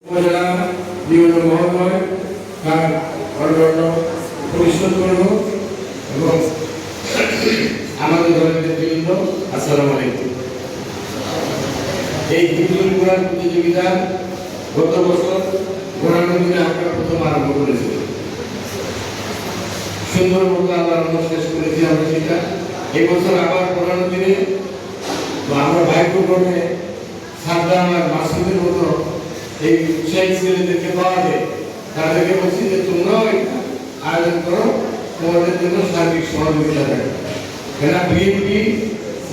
উপজেলা বিভিন্ন মহোদয় তার অন্যান্য পরিষদ করব এবং আমাদের দলের নেতৃবৃন্দ আসসালামু আলাইকুম। এই হিন্দুল কোরআন প্রতিযোগিতা গত বছর কোরআন দিনে আমরা প্রথম আরম্ভ করেছিলাম। সুন্দর মতো আল্লাহ শেষ করেছি আমরা সেটা। এই বছর আবার কোরআন দিনে আমরা ভাগ্যক্রমে সাদ্দাম আর মাসুদের মতো এই উৎসাহী ছেলেদেরকে পাওয়া যায়। তাদেরকে বলছি যে তোমরাও একটা আয়োজন করো, তোমাদের জন্য সার্বিক সহযোগিতা দেয়। কেন বিএনপি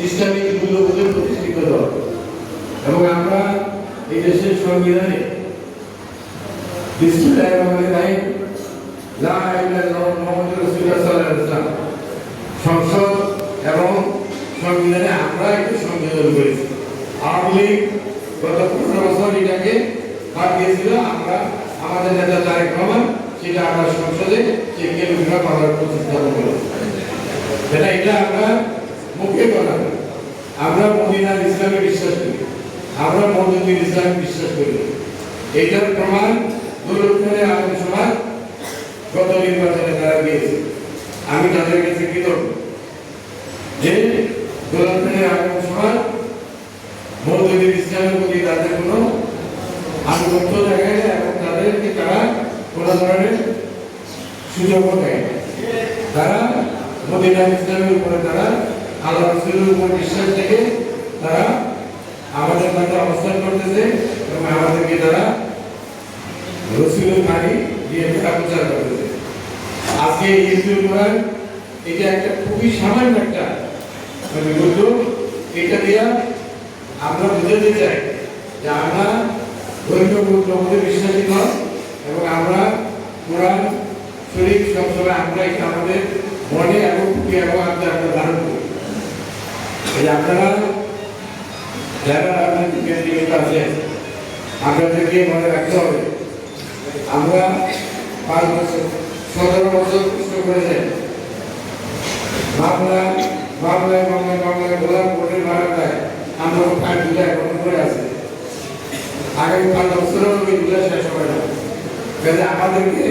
ইসলামিক মূল্যবোধের প্রতিষ্ঠিত দল এবং আমরা এই দেশের সংবিধানে সংসদ এবং সংবিধানে আমরা একটু সংযোজন করেছি। আওয়ামী লীগ গত 15 বছর এটাকে বাদ দিয়েছিল। আমরা আমাদের নেতা তারেক রহমান সেটা আমরা সংসদে সেই কেন্দ্রীয় করার প্রতিস্থাপন করেছি। এটা আমরা মুখে কথা না, আমরা মদিনার ইসলামে বিশ্বাস করি, আমরা মওদুদীর ইসলামে বিশ্বাস করি। এইটার প্রমাণ দৌলতখানের আলেম সমাজ গত নির্বাচনে তারা দিয়েছে। আমি তাদের কাছে কৃতজ্ঞ যে দৌলতখানের আলেম সমাজ মওদুদীর ইসলামের প্রতি তাদের কোনো আনুগত্য দেখায় না এবং তাদেরকে তারা কোনো ধরনের সুযোগও দেয় না। তারা মদিনার ইসলামের উপরে তারা আল্লাহ রাসূলের উপর বিশ্বাস থেকে তারা আমাদের মাঝে অবস্থান করতেছে এবং আমাদেরকে তারা রসুলের বাণী দিয়ে তারা প্রচার করতেছে। আজকে হিন্দুল কোরআন এটা একটা খুবই সামান্য একটা উদ্যোগ। এটা দিয়া আমরা বুঝাতে চাই যে আমরা ধর্মীয় মূল্যবোধে বিশ্বাসী নয় এবং আমরা কোরআন শরীফ সবসময় আমরা এটা আমাদের মনে এবং বুকে এবং আমরা ধারণ করি। আপনারা যারা রাজনৈতিক কেন্দ্রিক আছে আপনাদেরকে মনে রাখতে হবে আমরা 5 বছর 17 বছর কষ্ট করেছেন। বাংলায় গোলাপ ভোটের বারান্দায় আমরা 5 জুলাই এখন করে আছে। আগামী 5 বছরেও ওই জুলাই শেষ হবে না। তাহলে আমাদেরকে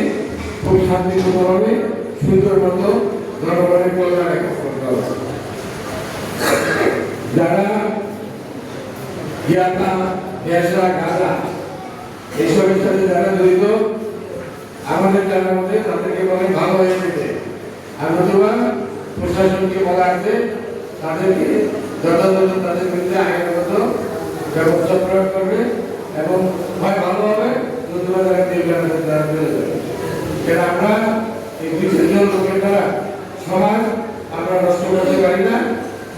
খুব শান্তিপূর্ণভাবে সুন্দর মতো জনগণের কল্যাণে কাজ করতে হবে। যারা ইয়াতা নেশা গাঁজা এইসবের সাথে যারা জড়িত আমাদের জানার মধ্যে তাদেরকে বলে ভালো হয়ে যেতে, আর নতুবা প্রশাসনকে বলা আছে তাদেরকে যথাযথ তাদের বিরুদ্ধে আইনগত ব্যবস্থা প্রয়োগ করবে এবং হয় ভালো হবে নতুবা তারা নির্বাচনের দ্বারা চলে যাবে। কেন আমরা এই বিশেষজন লোকের দ্বারা সমাজ আমরা নষ্ট করতে পারি না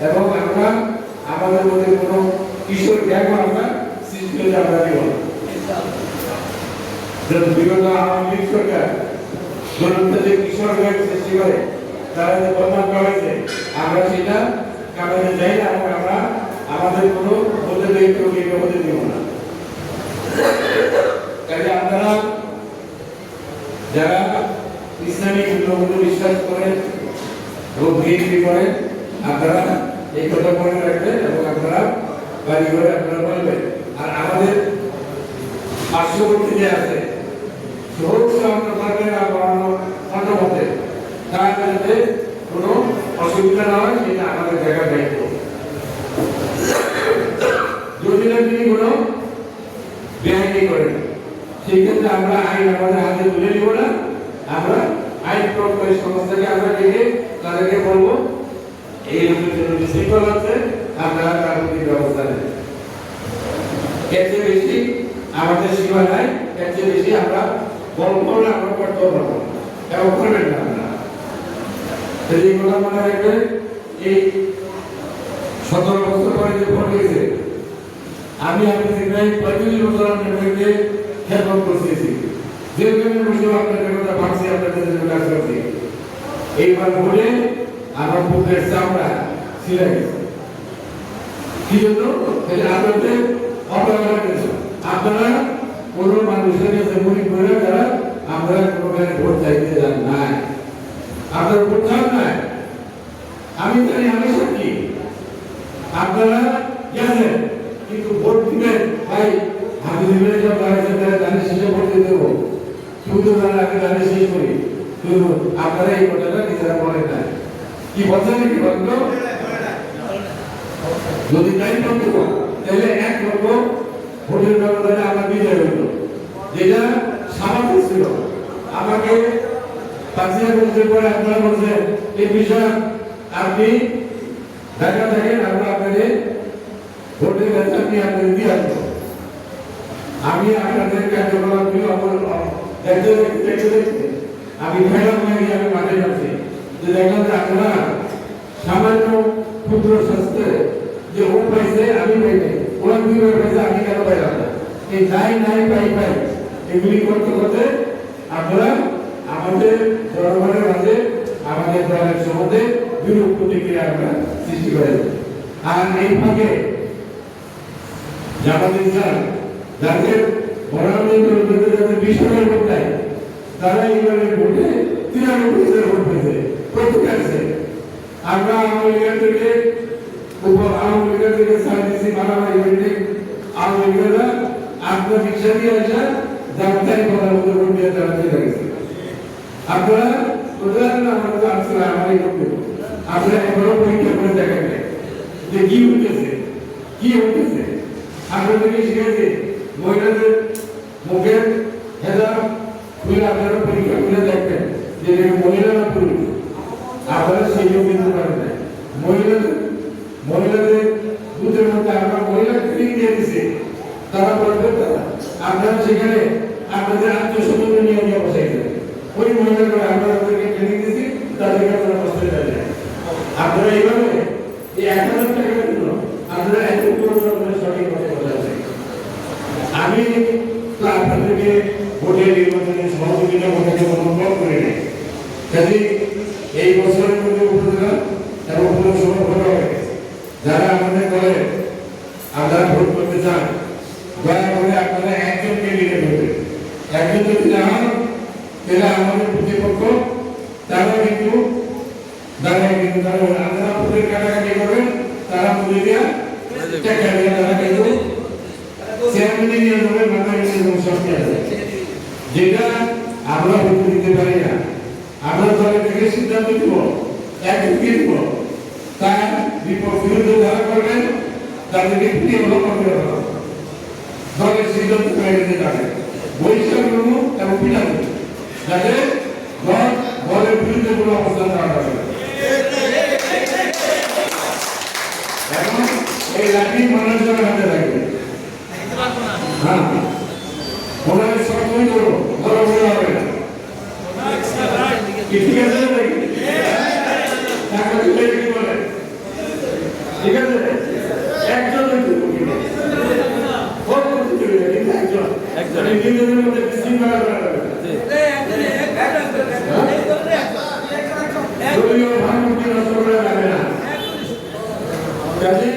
এবং আমরা আমাদের মধ্যে কোনো কিশোর গ্যাং আমরা সৃষ্টি করতে আমরা দিব না। বিগত আওয়ামী লীগ সরকার যে কিশোর গ্যাং সৃষ্টি করে তারা যে বদনাম করেছে আমরা সেটা কামাতে চাই না এবং আমরা আমাদের কোনো বলতে হতে দিব না। কাজে আপনারা যারা ইসলামিক মূল্যবোধে বিশ্বাস করেন এবং বিএনপি করেন আপনারা এই কথা মনে রাখবেন এবং আপনারা বাড়ি ঘরে আপনারা বলবেন। আর আমাদের পার্শ্ববর্তী যে আছে আমরা পারবেন না বাড়ানোর মধ্যে তার যাতে কোনো অসুবিধা না হয় সেটা আমাদের দেখার দায়িত্ব। যদি না তিনি কোনো বেআইনি করেন সেই ক্ষেত্রে আমরা আইন আমাদের হাতে তুলে নিব না। আমরা আইন প্রয়োগকারী সংস্থাকে আমরা ডেকে তাদেরকে বলবো এই লোকের জন্য বিশৃঙ্খল আছে আপনারা তার প্রতি ব্যবস্থা নেন। এর চেয়ে বেশি আমাদের সীমা নাই, এর চেয়ে বেশি আমরা বলবো না, আমরা করতে পারবো না এবং করবেন না। আপনারা এই কথা মনে রাখবেন। এই 17 বছর পরে যে ভোট হয়েছে আমি আপনাদের 35 বছর আপনাদেরকে খেদমত করতেছি, যেখানে বসে আপনাদের কথা ভাবছি, আপনাদের জন্য কাজ করছি। এইবার ভোটে আমার বুকের চামড়া ছিঁড়ে গেছে। কি জন্য? আপনাদের অপরাধ করেছে। আপনারা কোনো মানুষের কাছে মুড়ি করে যারা আপনারা কোনোখানে ভোট চাইতে যান নাই, আপনার ভোট চান নাই। আমি জানি আমি সাক্ষী আপনারা গেছেন কিন্তু ভোট দিবেন ভাই হাতে দিবেন সব জানেন শুধু আমি জানি শেষ করি শুধু আপনারা এই কথাটা নিজেরা বলেন না কি বলছেন কি বলতো যদি তাই বলতো তাহলে এক লক্ষ ভোটের ব্যবধানে আমরা বিজয় হইতো যেটা স্বাভাবিক ছিল আমাকে পাঁচিয়া বলতে পরে আপনারা বলছেন এই বিষয় আপনি ঢাকা থাকেন আমরা আপনাদের ভোটের কাছে আপনি আপনাদের দিয়ে আসবো আমি আপনাদের কার্যকলাপগুলো দেখতে আমি ফেরাম হয়ে আমি মাঠে যাচ্ছি যে দেখলাম যে আপনারা সামান্য ক্ষুদ্র স্বাস্থ্যে যে ও পাইছে আমি পাই নাই ওরা দুইবার পাইছে আমি কেন পাইলাম না এই নাই নাই পাই পাই এগুলি করতে করতে আপনারা আমাদের জনগণের মাঝে আমাদের দলের সম্বন্ধে বিরূপ প্রতিক্রিয়া আমরা সৃষ্টি করে আর এই ফাঁকে জামাত ইসলাম যাদের যাদের বিশ্বরের ভোট দেয় তারা এইভাবে ভোটে 93% ভোট পেয়েছে প্রত্যেক আছে আমরা আওয়ামী লীগের থেকে সার্ভিসি মারামারি হইতে আওয়ামী লীগেরা আত্মবিশ্বাস দিয়ে আসা জানতারি কথার মধ্যে ভোট দিয়ে চালাতে লাগছে আপনারা উদাহরণ আমরা আসলে আমারই করতে আমরা এবারও পরীক্ষা করে দেখেন যে কি হইতেছে আপনাদেরকে শিখেছে মহিলাদের মুখের হেজাব খুলে আপনারা পরীক্ষা করে দেখবেন যে মহিলারা পুরুষ আপনারা সেই কিন্তু পারেন না মহিলাদের দুধের মধ্যে আমরা মহিলা ক্রিম দিয়ে দিচ্ছি তারা বলবে আপনারা সেখানে আপনাদের আত্মীয় নিয়ে গিয়ে বসাইছেন ওই মহিলারা আমরা তাদেরকে ট্রেনিং দিচ্ছি তাদেরকে আপনারা বসতে যাবেন আপনারা এইভাবে এই 1000 টাকার জন্য আপনারা এত সঠিক কথা বলছেন আমি তো আপনাদেরকে ভোটের নির্বাচনের সহযোগিতা ভোটকে অনুভব করে নেই কাজে এই বছরের মধ্যে উপজেলা এবং পৌরসভা ভোট হবে যারা আমাদের দলে আপনারা ভোট করতে চান দয়া করে আপনারা একজনকে নিয়ে ভোটে একজন যদি না হন তাহলে আমাদের প্রতিপক্ষ তারা কিন্তু আপনারা ভোটের কাটাকাটি করবেন তারা মুখে দেওয়া টাকা দিয়ে তারা কিন্তু চেয়ারম্যানে নিয়ে যাবে মাথায় সমস্যা আছে যেটা আমরা ভোট দিতে পারি না আমরা দলের থেকে সিদ্ধান্ত দিব একজনকে দিব তার বিরুদ্ধে যারা করবেন তাদেরকে ফিরিয়ে অবলম্বন করে দেওয়া দলের সিদ্ধান্ত করে দিতে যাবে বহিষ্কার করবো এবং পিঠা দেবো যাতে দলের বিরুদ্ধে কোনো অবস্থান নেওয়া যাবে এখন এই লাঠি মানুষের হাতে থাকবে হ্যাঁ ওনাকে সবসময় করবো বড় বড় হবে না ঠিক আছে ঠিক আছে একজন নিজেদের মধ্যে বিশৃঙ্খলা করা যাবে দলীয় ভাবমূর্তি নষ্ট করা যাবে না কাজে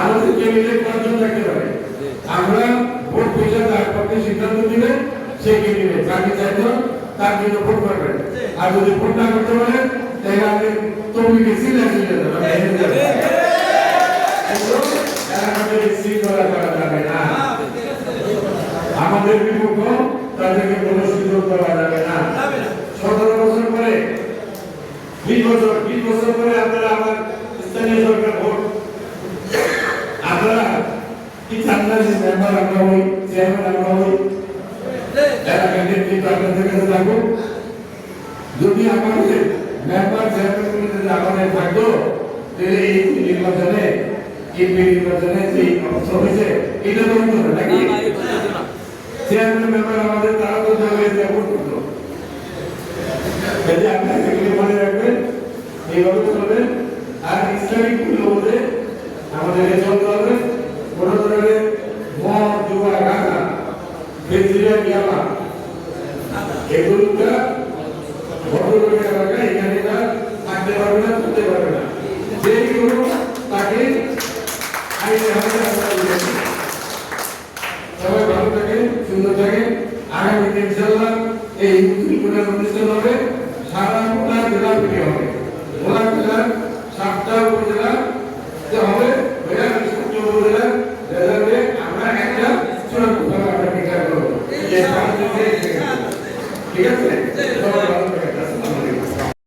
আমাদেরকে মিলে কয়েকজন থাকতে পারে আমরা ভোট পয়সা তার পক্ষে সিদ্ধান্ত দিলে সে কে নিবে যাকে চাইতো তার জন্য ভোট করবেন আর যদি ভোট না করতে পারেন তাহলে আপনি তবলিকে সিলেক্ট করা যাবে না আমাদের বিপক্ষ তাদেরকে কোনো সুযোগ দেওয়া যাবে না 17 বছর পরে 20 বছর পরে আপনারা আমার স্থানীয় সরকার ভোট আপনারা কি চান না যে মেম্বার আমরা হই চেয়ারম্যান আমরা হই এলাকার নেতৃত্ব আপনাদের কাছে থাকবো যদি আমাদের মেম্বার চেয়ারম্যান যদি আমাদের থাকতো তাহলে এই নির্বাচনে যে অবস্থা হয়েছে এটা তো হতো না নাকি চেয়ারম্যান মেম্বার আমাদের তারা তো ভোট করতো যদি আপনারা সেগুলি মনে রাখবেন এইভাবে চলবেন আর ইসলামিক মূল্যবোধে আমাদের চলতে হবে কোনো ধরনের মদ জুয়া গাঁজা বেজিরা ইয়াবা এগুলোটা ভদ্রলোকের এলাকা এখানে থাকতে পারবে না করতে পারবে না যেই করুন তাকে সবাই ভালো থাকে সুন্দর থাকে আগামীতে ইনশাআল্লাহ এই ইউনিয়ন অনুষ্ঠান হবে সারা গোটা জেলা থেকে হবে গোটা জেলার 7টা উপজেলা যে হবে উপজেলা রেজাল্টে আমরা একটা চূড়ান্ত আমরা টিকা করবো ঠিক আছে? সবাই ভালো